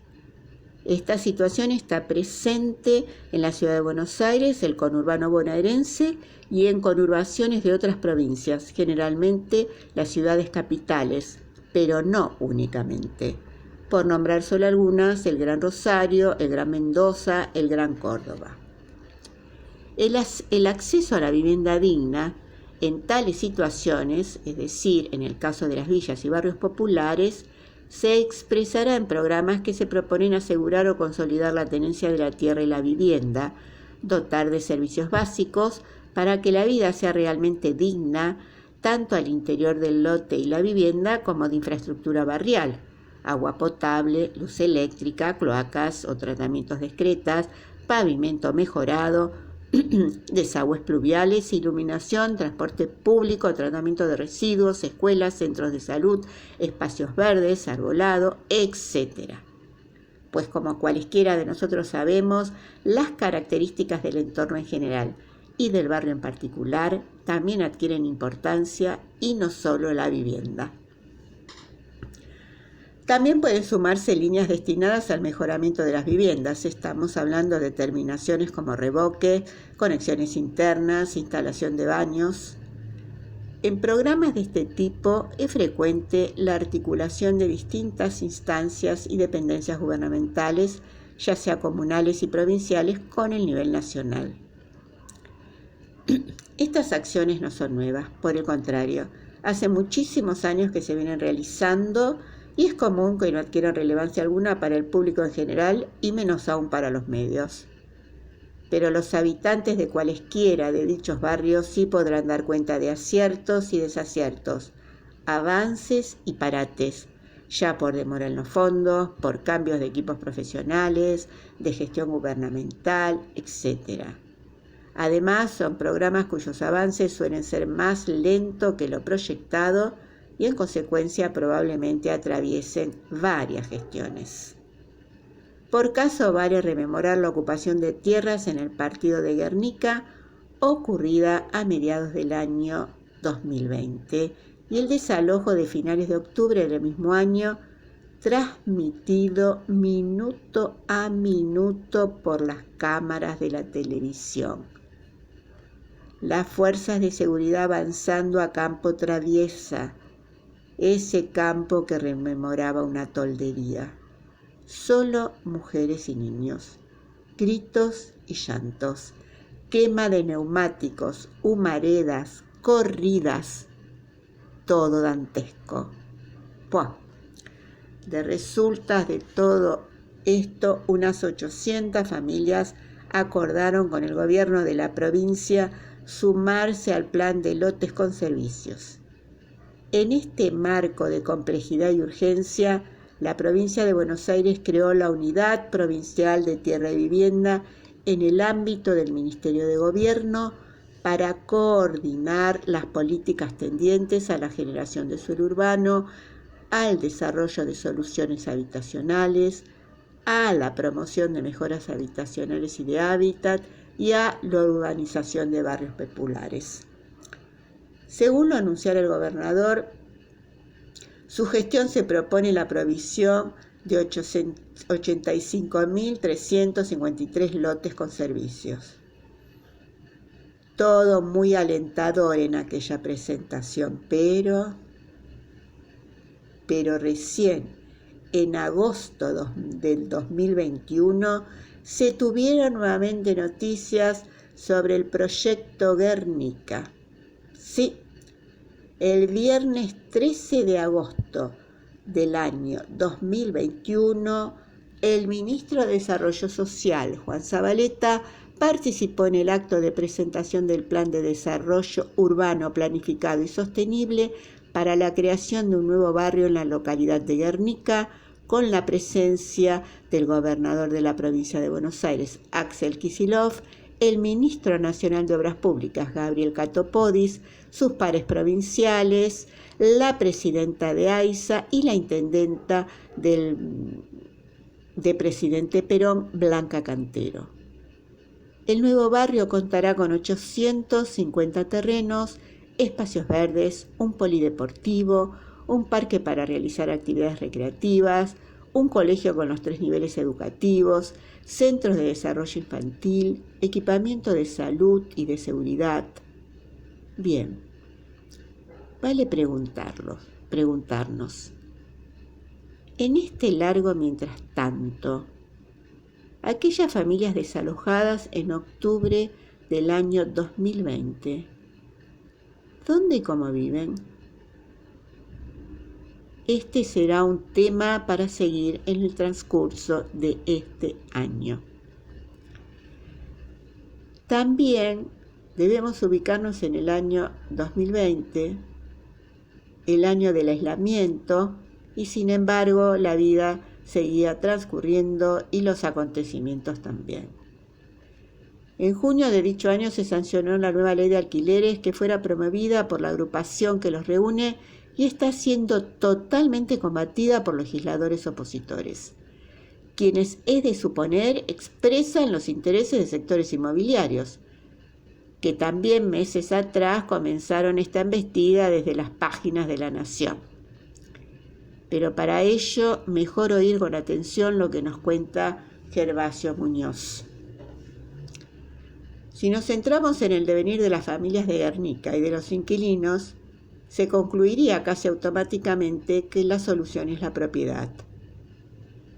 Esta situación está presente en la Ciudad de Buenos Aires, el conurbano bonaerense y en conurbaciones de otras provincias, generalmente las ciudades capitales, pero no únicamente. Por nombrar solo algunas, el Gran Rosario, el Gran Mendoza, el Gran Córdoba. El acceso a la vivienda digna en tales situaciones, es decir, en el caso de las villas y barrios populares, se expresará en programas que se proponen asegurar o consolidar la tenencia de la tierra y la vivienda, dotar de servicios básicos para que la vida sea realmente digna, tanto al interior del lote y la vivienda como de infraestructura barrial, agua potable, luz eléctrica, cloacas o tratamientos de excretas, pavimento mejorado, desagües pluviales, iluminación, transporte público, tratamiento de residuos, escuelas, centros de salud, espacios verdes, arbolado, etc. Pues como cualesquiera de nosotros sabemos, las características del entorno en general y del barrio en particular también adquieren importancia, y no solo la vivienda. También pueden sumarse líneas destinadas al mejoramiento de las viviendas. Estamos hablando de terminaciones como revoque, conexiones internas, instalación de baños. En programas de este tipo es frecuente la articulación de distintas instancias y dependencias gubernamentales, ya sea comunales y provinciales, con el nivel nacional. Estas acciones no son nuevas, por el contrario, hace muchísimos años que se vienen realizando, y es común que no adquieran relevancia alguna para el público en general y menos aún para los medios. Pero los habitantes de cualesquiera de dichos barrios sí podrán dar cuenta de aciertos y desaciertos, avances y parates, ya por demora en los fondos, por cambios de equipos profesionales, de gestión gubernamental, etc. Además, son programas cuyos avances suelen ser más lentos que lo proyectado, y en consecuencia probablemente atraviesen varias gestiones. Por caso vale rememorar la ocupación de tierras en el partido de Guernica, ocurrida a mediados del año 2020, y el desalojo de finales de octubre del mismo año, transmitido minuto a minuto por las cámaras de la televisión. Las fuerzas de seguridad avanzando a campo traviesa, ese campo que rememoraba una toldería. Solo mujeres y niños, gritos y llantos, quema de neumáticos, humaredas, corridas, todo dantesco. ¡Puah! De resultas de todo esto, unas 800 familias acordaron con el gobierno de la provincia sumarse al plan de lotes con servicios. En este marco de complejidad y urgencia, la provincia de Buenos Aires creó la Unidad Provincial de Tierra y Vivienda en el ámbito del Ministerio de Gobierno para coordinar las políticas tendientes a la generación de suelo urbano, al desarrollo de soluciones habitacionales, a la promoción de mejoras habitacionales y de hábitat y a la urbanización de barrios populares. Según lo anunciara el gobernador, su gestión se propone la provisión de 85.353 lotes con servicios. Todo muy alentador en aquella presentación, pero recién en agosto del 2021 se tuvieron nuevamente noticias sobre el proyecto Guernica. Sí, el viernes 13 de agosto del año 2021, el ministro de Desarrollo Social, Juan Zabaleta, participó en el acto de presentación del Plan de Desarrollo Urbano Planificado y Sostenible para la creación de un nuevo barrio en la localidad de Guernica, con la presencia del gobernador de la provincia de Buenos Aires, Axel Kicillof, el ministro nacional de Obras Públicas, Gabriel Catopodis, sus pares provinciales, la presidenta de AISA y la intendenta de Presidente Perón, Blanca Cantero. El nuevo barrio contará con 850 terrenos, espacios verdes, un polideportivo, un parque para realizar actividades recreativas, un colegio con los 3 niveles educativos, centros de desarrollo infantil, equipamiento de salud y de seguridad. Bien, vale preguntarnos, en este largo mientras tanto, aquellas familias desalojadas en octubre del año 2020, ¿dónde y cómo viven? Este será un tema para seguir en el transcurso de este año. También debemos ubicarnos en el año 2020, el año del aislamiento, y sin embargo la vida seguía transcurriendo y los acontecimientos también. En junio de dicho año se sancionó la nueva ley de alquileres que fuera promovida por la agrupación que los reúne y está siendo totalmente combatida por legisladores opositores, quienes, es de suponer, expresan los intereses de sectores inmobiliarios, que también meses atrás comenzaron esta embestida desde las páginas de La Nación. Pero para ello, mejor oír con atención lo que nos cuenta Gervasio Muñoz. Si nos centramos en el devenir de las familias de Guernica y de los inquilinos, se concluiría casi automáticamente que la solución es la propiedad.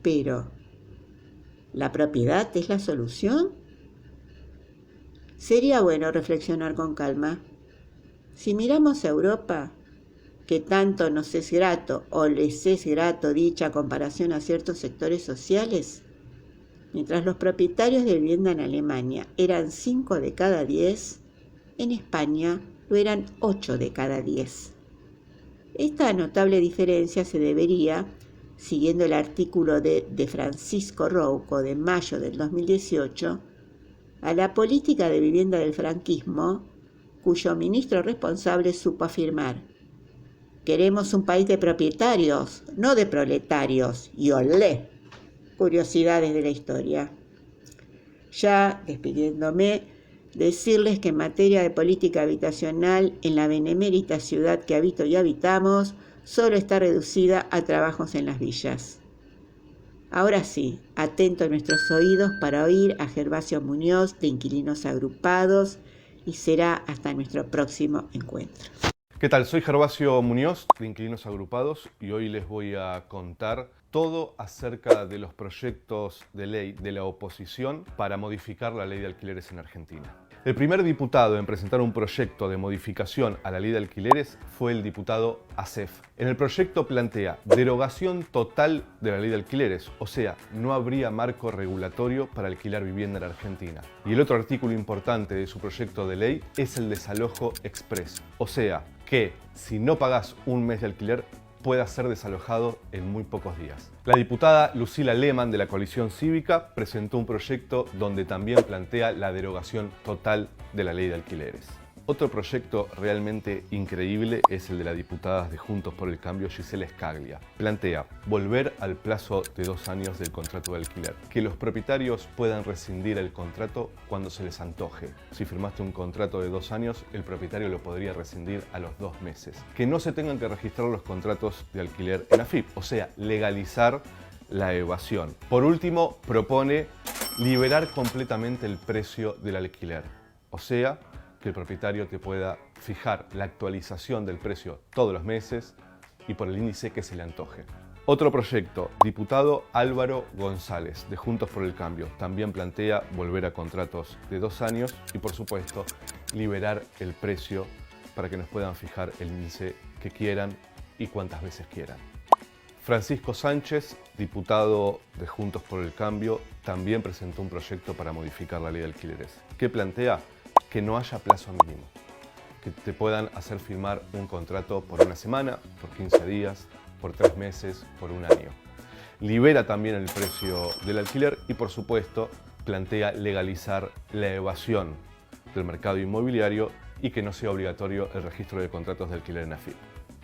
Pero, ¿la propiedad es la solución? Sería bueno reflexionar con calma. Si miramos a Europa, que tanto nos es grato o les es grato dicha comparación a ciertos sectores sociales, mientras los propietarios de vivienda en Alemania eran 5 de cada 10, en España lo eran 8 de cada 10. Esta notable diferencia se debería, siguiendo el artículo de Francisco Rouco de mayo del 2018, a la política de vivienda del franquismo, cuyo ministro responsable supo afirmar: queremos un país de propietarios, no de proletarios, y olé. Curiosidades de la historia. Ya despidiéndome, decirles que en materia de política habitacional, en la benemérita ciudad que habito y habitamos, solo está reducida a trabajos en las villas. Ahora sí, atento a nuestros oídos para oír a Gervasio Muñoz de Inquilinos Agrupados, y será hasta nuestro próximo encuentro. ¿Qué tal? Soy Gervasio Muñoz de Inquilinos Agrupados y hoy les voy a contar todo acerca de los proyectos de ley de la oposición para modificar la ley de alquileres en Argentina. El primer diputado en presentar un proyecto de modificación a la ley de alquileres fue el diputado Acef. En el proyecto plantea derogación total de la ley de alquileres, o sea, no habría marco regulatorio para alquilar vivienda en Argentina. Y el otro artículo importante de su proyecto de ley es el desalojo express, o sea, que si no pagás un mes de alquiler, pueda ser desalojado en muy pocos días. La diputada Lucila Lehmann de la Coalición Cívica presentó un proyecto donde también plantea la derogación total de la ley de alquileres. Otro proyecto realmente increíble es el de la diputada de Juntos por el Cambio, Gisela Scaglia. Plantea volver al plazo de 2 años del contrato de alquiler, que los propietarios puedan rescindir el contrato cuando se les antoje. Si firmaste un contrato de 2 años, el propietario lo podría rescindir a los 2 meses. Que no se tengan que registrar los contratos de alquiler en AFIP, o sea, legalizar la evasión. Por último, propone liberar completamente el precio del alquiler, o sea, que el propietario te pueda fijar la actualización del precio todos los meses y por el índice que se le antoje. Otro proyecto, diputado Álvaro González, de Juntos por el Cambio, también plantea volver a contratos de 2 años y, por supuesto, liberar el precio para que nos puedan fijar el índice que quieran y cuantas veces quieran. Francisco Sánchez, diputado de Juntos por el Cambio, también presentó un proyecto para modificar la ley de alquileres, que plantea que no haya plazo mínimo, que te puedan hacer firmar un contrato por 1 semana, por 15 días, por 3 meses, por 1 año. Libera también el precio del alquiler y, por supuesto, plantea legalizar la evasión del mercado inmobiliario y que no sea obligatorio el registro de contratos de alquiler en AFIP.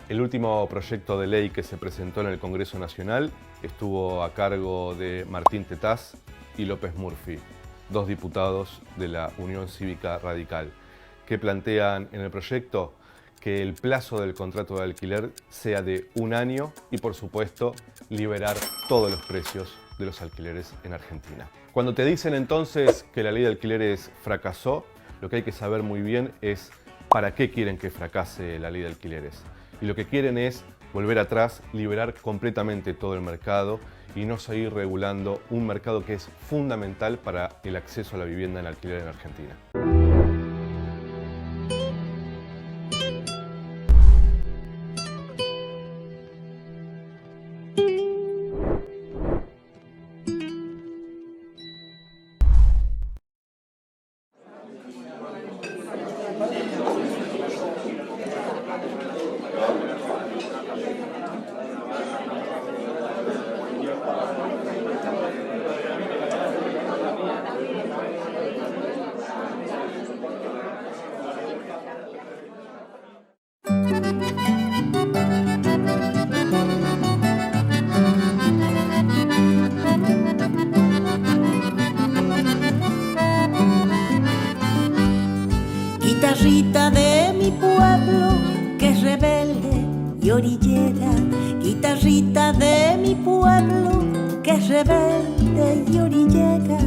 El último proyecto de ley que se presentó en el Congreso Nacional estuvo a cargo de Martín Tetaz y López Murphy, 2 diputados de la Unión Cívica Radical, que plantean en el proyecto que el plazo del contrato de alquiler sea de 1 año y, por supuesto, liberar todos los precios de los alquileres en Argentina. Cuando te dicen entonces que la ley de alquileres fracasó, lo que hay que saber muy bien es para qué quieren que fracase la ley de alquileres. Y lo que quieren es volver atrás, liberar completamente todo el mercado y no seguir regulando un mercado que es fundamental para el acceso a la vivienda en alquiler en Argentina. guitarrita de mi pueblo que es rebelde y orillera, guitarrita de mi pueblo que es rebelde y orillera.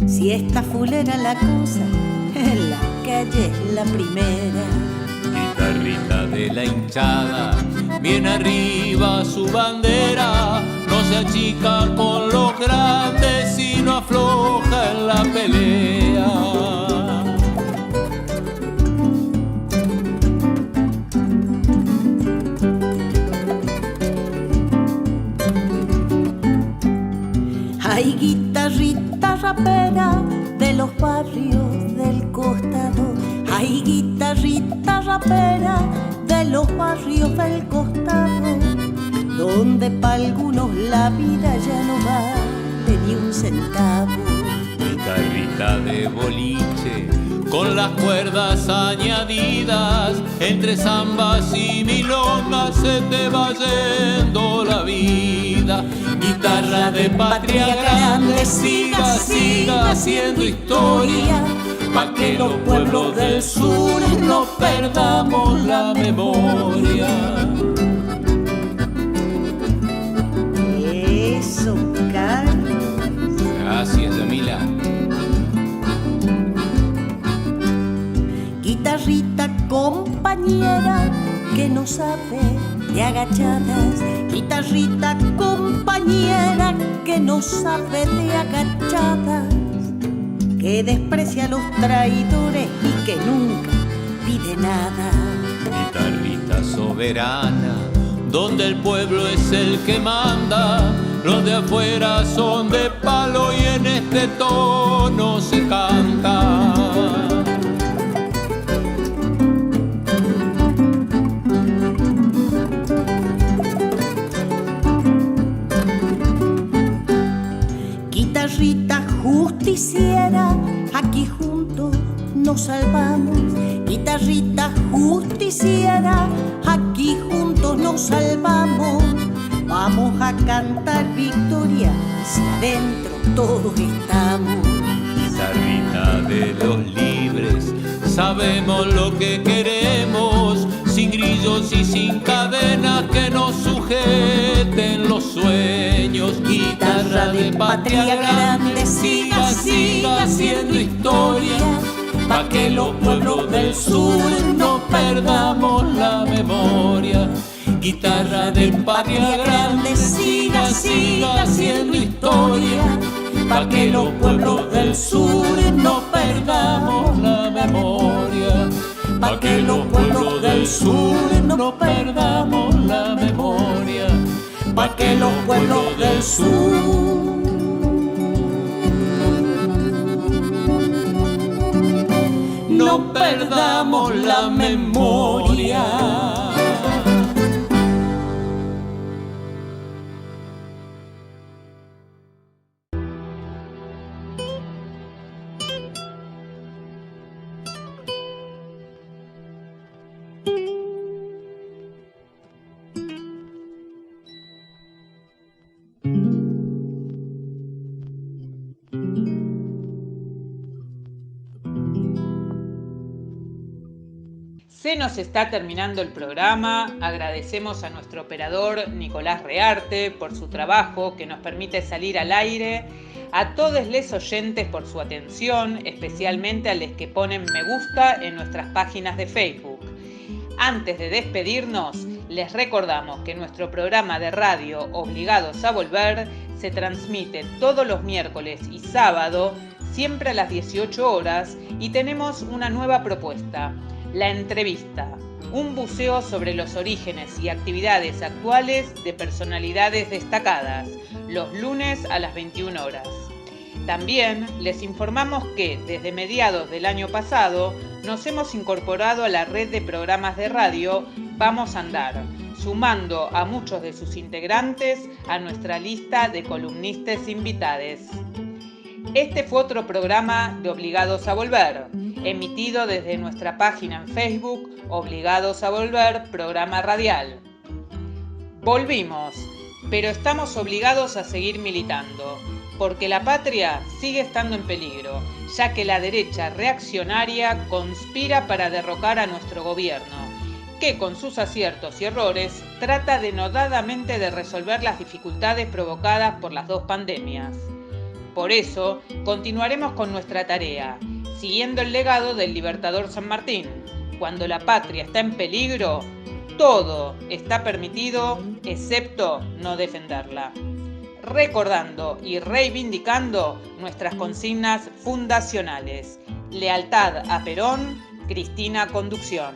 Si está fulera la cosa, en la calle es la primera. Guitarrita de la hinchada, bien arriba su bandera, no se achica con los grandes y no afloja en la pelea. Hay guitarrita rapera de los barrios del costado, hay guitarrita rapera de los barrios del costado, donde pa' algunos la vida ya no vale ni un centavo. Guitarrita de boliche con las cuerdas añadidas, entre zambas y milongas se te va yendo la vida. Guitarra de patria grande, siga, siga haciendo historia, pa' que los pueblos del sur no perdamos la memoria. Eso, Carlos. Gracias, Yamila. Guitarrita compañera que no sabe de agachadas, guitarrita compañera que no sabe de agachadas, que desprecia a los traidores y que nunca pide nada. Guitarrita soberana, donde el pueblo es el que manda, los de afuera son de palo y en este tono se canta. Guitarrita justiciera, aquí juntos nos salvamos. Guitarrita justiciera, aquí juntos nos salvamos. Vamos a cantar victoria, si adentro todos estamos. Guitarrita de los libres, sabemos lo que queremos, sin grillos y sin cadenas que nos sujeten los sueños. Guitarra de patria grande, siga, siga haciendo historia, pa' que los pueblos del sur no perdamos la memoria. Guitarra de patria grande, siga, siga haciendo historia, pa' que los pueblos del sur no perdamos la memoria. Pa' que los pueblos del sur no perdamos la memoria. Pa' que los pueblos del sur no perdamos la memoria. Se nos está terminando el programa. Agradecemos a nuestro operador Nicolás Rearte por su trabajo que nos permite salir al aire, a todos les oyentes por su atención, especialmente a los que ponen me gusta en nuestras páginas de Facebook. Antes de despedirnos, les recordamos que nuestro programa de radio Obligados a Volver se transmite todos los miércoles y sábado, siempre a las 18 horas, y tenemos una nueva propuesta. La entrevista, un buceo sobre los orígenes y actividades actuales de personalidades destacadas, los lunes a las 21 horas. También les informamos que desde mediados del año pasado nos hemos incorporado a la red de programas de radio Vamos a Andar, sumando a muchos de sus integrantes a nuestra lista de columnistas invitados. Este fue otro programa de Obligados a Volver, emitido desde nuestra página en Facebook, Obligados a Volver, programa radial. Volvimos, pero estamos obligados a seguir militando, porque la patria sigue estando en peligro. ya que la derecha reaccionaria conspira para derrocar a nuestro gobierno, que con sus aciertos y errores trata denodadamente de resolver las dificultades provocadas por las dos pandemias. Por eso, continuaremos con nuestra tarea, siguiendo el legado del libertador San Martín. Cuando la patria está en peligro, todo está permitido, excepto no defenderla. Recordando y reivindicando nuestras consignas fundacionales. Lealtad a Perón, Cristina Conducción.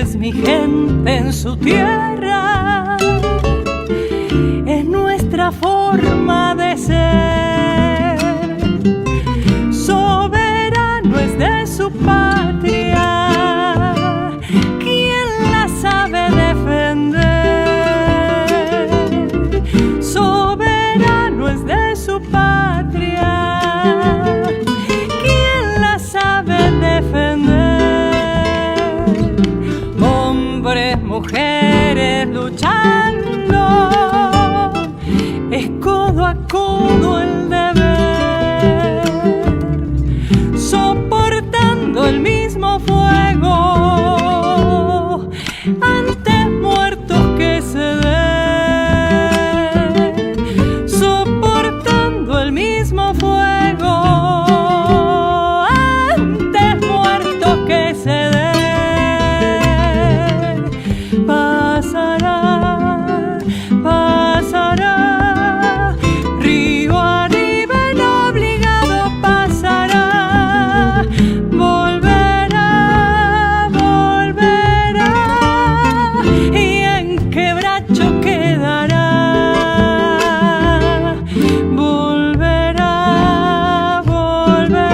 Es mi gente en su tierra, es nuestra forma de ser. Soberano es de su patria, quien la sabe defender. Soberano es de su patria, quien la sabe defender. Hombres, mujeres luchando, es codo a codo el deber, soportando el mismo fuego, antes muertos que ceder, soportando el mismo fuego, antes muertos que ceder. Pasará, pasará, río arriba el obligado pasará, volverá, volverá, y en quebracho quedará, volverá, volverá.